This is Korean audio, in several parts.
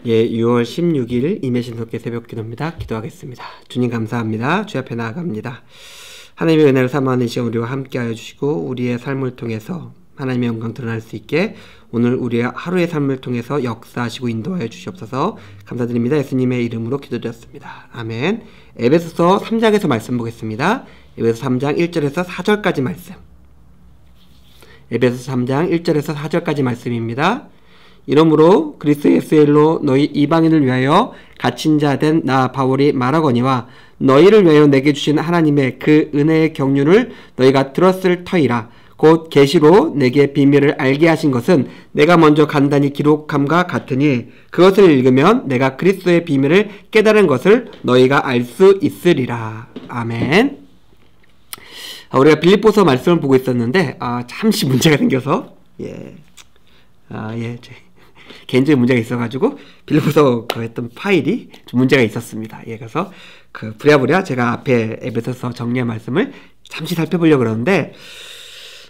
예, 6월 16일 임혜신석계 새벽기도입니다. 기도하겠습니다. 주님 감사합니다. 주 앞에 나아갑니다. 하나님의 은혜를 사모하는 시간 우리와 함께하여 주시고 우리의 삶을 통해서 하나님의 영광 드러날 수 있게 오늘 우리의 하루의 삶을 통해서 역사하시고 인도하여 주시옵소서. 감사드립니다. 예수님의 이름으로 기도드렸습니다. 아멘. 에베소서 3장에서 말씀 보겠습니다. 에베소 3장 1절에서 4절까지 말씀. 에베소 3장 1절에서 4절까지 말씀입니다. 이러므로 그리스도 예수의 일로 너희 이방인을 위하여 갇힌 자 된 나 바울이 말하거니와 너희를 위하여 내게 주신 하나님의 그 은혜의 경륜을 너희가 들었을 터이라. 곧 계시로 내게 비밀을 알게 하신 것은 내가 먼저 간단히 기록함과 같으니 그것을 읽으면 내가 그리스도의 비밀을 깨달은 것을 너희가 알 수 있으리라. 아멘. 우리가 빌립보서 말씀을 보고 있었는데 잠시 문제가 생겨서 개인적인 문제가 있어가지고 빌립보서 했던 파일이 좀 문제가 있었습니다. 그래서 부랴부랴 제가 앞에 에베소서 정리한 말씀을 잠시 살펴보려고 그러는데,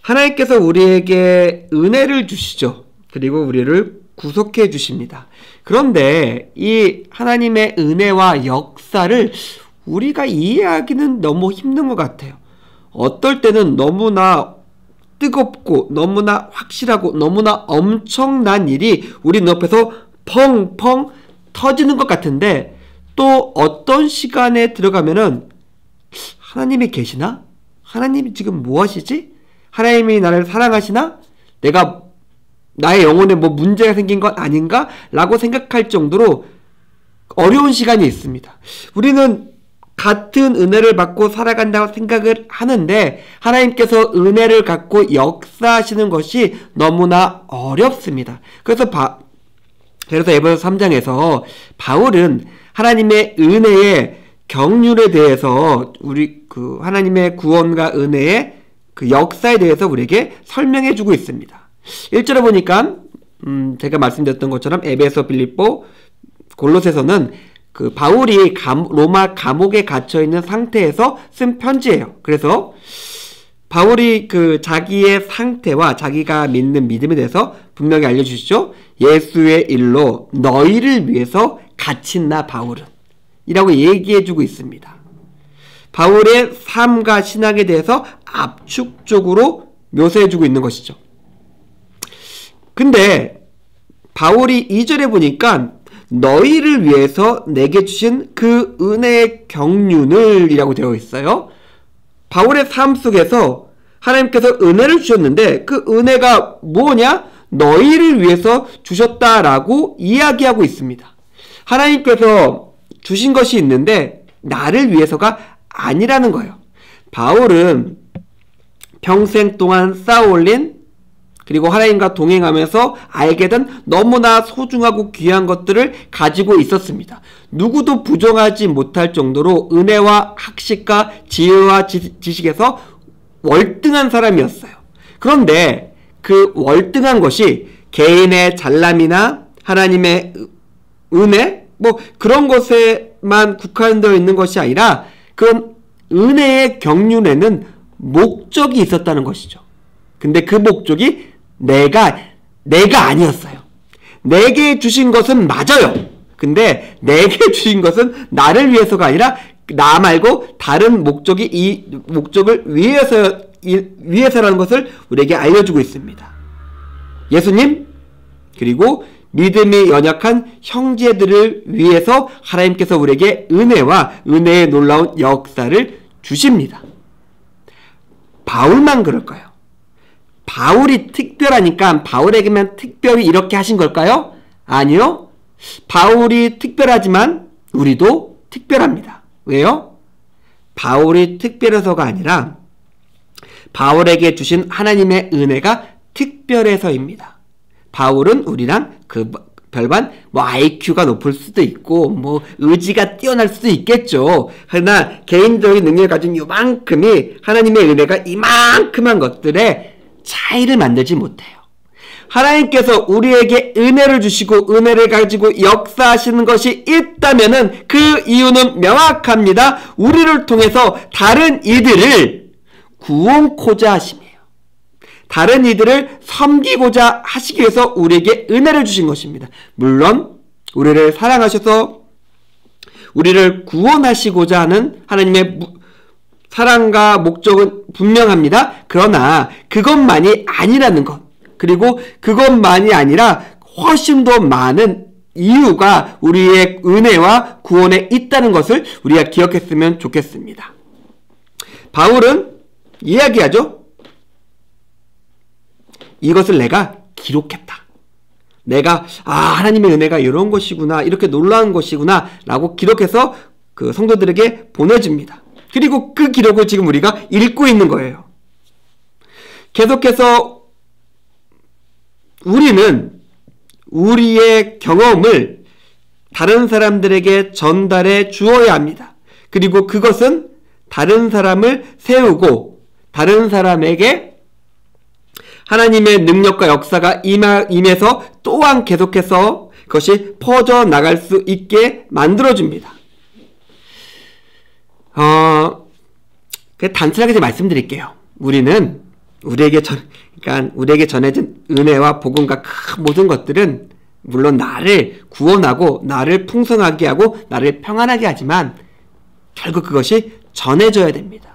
하나님께서 우리에게 은혜를 주시죠. 그리고 우리를 구속해 주십니다. 그런데 이 하나님의 은혜와 역사를 우리가 이해하기는 너무 힘든 것 같아요. 어떨 때는 너무나 뜨겁고 너무나 확실하고 너무나 엄청난 일이 우리 눈앞에서 펑펑 터지는 것 같은데, 또 어떤 시간에 들어가면은 하나님이 계시나? 하나님이 지금 뭐 하시지? 하나님이 나를 사랑하시나? 내가 나의 영혼에 뭐 문제가 생긴 것 아닌가? 라고 생각할 정도로 어려운 시간이 있습니다. 우리는 같은 은혜를 받고 살아간다고 생각을 하는데 하나님께서 은혜를 갖고 역사하시는 것이 너무나 어렵습니다. 그래서 에베소 3장에서 바울은 하나님의 은혜의 경륜에 대해서 하나님의 구원과 은혜의 그 역사에 대해서 우리에게 설명해 주고 있습니다. 1절에 보니까 제가 말씀드렸던 것처럼 에베소, 빌립보, 골로새서는 바울이 로마 감옥에 갇혀 있는 상태에서 쓴 편지예요. 그래서 바울이 자기의 상태와 자기가 믿는 믿음에 대해서 분명히 알려주시죠. 예수의 일로 너희를 위해서 갇힌 나 바울은 이라고 얘기해주고 있습니다. 바울의 삶과 신앙에 대해서 압축적으로 묘사해주고 있는 것이죠. 근데 바울이 2절에 보니까 너희를 위해서 내게 주신 그 은혜의 경륜을 이라고 되어 있어요. 바울의 삶 속에서 하나님께서 은혜를 주셨는데 그 은혜가 뭐냐? 너희를 위해서 주셨다라고 이야기하고 있습니다. 하나님께서 주신 것이 있는데 나를 위해서가 아니라는 거예요. 바울은 평생 동안 쌓아올린, 그리고 하나님과 동행하면서 알게 된 너무나 소중하고 귀한 것들을 가지고 있었습니다. 누구도 부정하지 못할 정도로 은혜와 학식과 지혜와 지식에서 월등한 사람이었어요. 그런데 그 월등한 것이 개인의 잘남이나 하나님의 은혜 그런 것에만 국한되어 있는 것이 아니라 그 은혜의 경륜에는 목적이 있었다는 것이죠. 근데 그 목적이 내가 아니었어요. 내게 주신 것은 맞아요. 근데 내게 주신 것은 나를 위해서가 아니라 나 말고 다른 목적이 이 목적을 위해서라는 것을 우리에게 알려주고 있습니다. 예수님, 그리고 믿음이 연약한 형제들을 위해서 하나님께서 우리에게 은혜와 은혜의 놀라운 역사를 주십니다. 바울만 그럴까요? 바울이 특별하니까 바울에게만 특별히 이렇게 하신 걸까요? 아니요. 바울이 특별하지만 우리도 특별합니다. 왜요? 바울이 특별해서가 아니라 바울에게 주신 하나님의 은혜가 특별해서입니다. 바울은 우리랑 별반 IQ가 높을 수도 있고 의지가 뛰어날 수도 있겠죠. 그러나 개인적인 능력을 가진 이만큼이 하나님의 은혜가 이만큼한 것들에 차이를 만들지 못해요. 하나님께서 우리에게 은혜를 주시고 은혜를 가지고 역사하시는 것이 있다면은 그 이유는 명확합니다. 우리를 통해서 다른 이들을 구원코자 하심이에요. 다른 이들을 섬기고자 하시기 위해서 우리에게 은혜를 주신 것입니다. 물론 우리를 사랑하셔서 우리를 구원하시고자 하는 하나님의 사랑과 목적은 분명합니다. 그러나 그것만이 아니라는 것, 그리고 그것만이 아니라 훨씬 더 많은 이유가 우리의 은혜와 구원에 있다는 것을 우리가 기억했으면 좋겠습니다. 바울은 이야기하죠. 이것을 내가 기록했다. 내가 하나님의 은혜가 이런 것이구나, 이렇게 놀라운 것이구나 라고 기록해서 그 성도들에게 보내줍니다. 그리고 그 기록을 지금 우리가 읽고 있는 거예요. 계속해서 우리는 우리의 경험을 다른 사람들에게 전달해 주어야 합니다. 그리고 그것은 다른 사람을 세우고 다른 사람에게 하나님의 능력과 역사가 임해서 또한 계속해서 그것이 퍼져나갈 수 있게 만들어줍니다. 단순하게 말씀드릴게요. 우리는 우리에게 전해진 은혜와 복음과 큰 모든 것들은 물론 나를 구원하고 나를 풍성하게 하고 나를 평안하게 하지만 결국 그것이 전해져야 됩니다.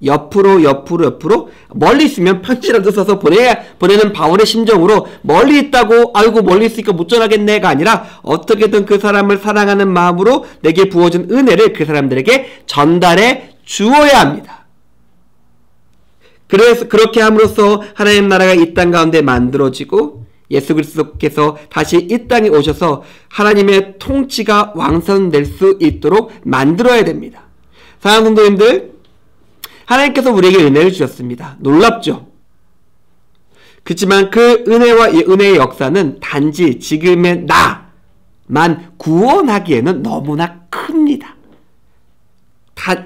옆으로 멀리 있으면 편지라도 써서 보내는 바울의 심정으로 멀리 있다고 아이고 멀리 있으니까 못 전하겠네가 아니라 어떻게든 그 사람을 사랑하는 마음으로 내게 부어준 은혜를 그 사람들에게 전달해 주어야 합니다. 그래서 그렇게 함으로써 하나님 나라가 이 땅 가운데 만들어지고 예수 그리스도께서 다시 이 땅에 오셔서 하나님의 통치가 완성될 수 있도록 만들어야 됩니다. 사랑하는 성도님들, 하나님께서 우리에게 은혜를 주셨습니다. 놀랍죠? 그렇지만 그 은혜와 이 은혜의 역사는 단지 지금의 나만 구원하기에는 너무나 큽니다.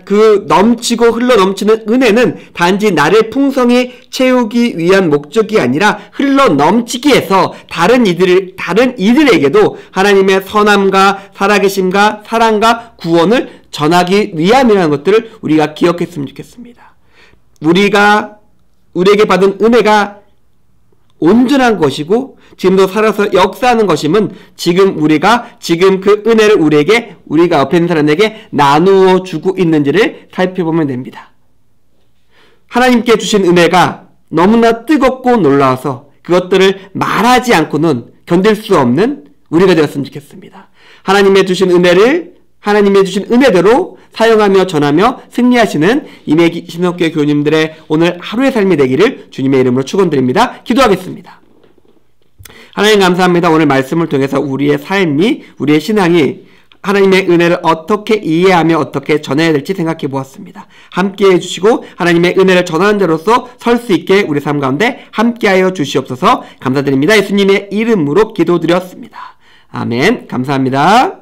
그 넘치고 흘러 넘치는 은혜는 단지 나를 풍성히 채우기 위한 목적이 아니라 흘러 넘치기 위해서 다른 이들에게도 하나님의 선함과 살아계심과 사랑과 구원을 전하기 위함이라는 것들을 우리가 기억했으면 좋겠습니다. 우리에게 받은 은혜가 온전한 것이고 지금도 살아서 역사하는 것임은 지금 그 은혜를 우리가 옆에 있는 사람에게 나누어 주고 있는지를 살펴보면 됩니다. 하나님께 주신 은혜가 너무나 뜨겁고 놀라워서 그것들을 말하지 않고는 견딜 수 없는 우리가 되었으면 좋겠습니다. 하나님의 주신 은혜대로 사용하며 전하며 승리하시는 임혜기 신학교회 교우님들의 오늘 하루의 삶이 되기를 주님의 이름으로 축원드립니다. 기도하겠습니다. 하나님 감사합니다. 오늘 말씀을 통해서 우리의 삶이, 우리의 신앙이 하나님의 은혜를 어떻게 이해하며 어떻게 전해야 될지 생각해 보았습니다. 함께 해주시고 하나님의 은혜를 전하는 자로서 설 수 있게 우리 삶 가운데 함께하여 주시옵소서. 감사드립니다. 예수님의 이름으로 기도드렸습니다. 아멘. 감사합니다.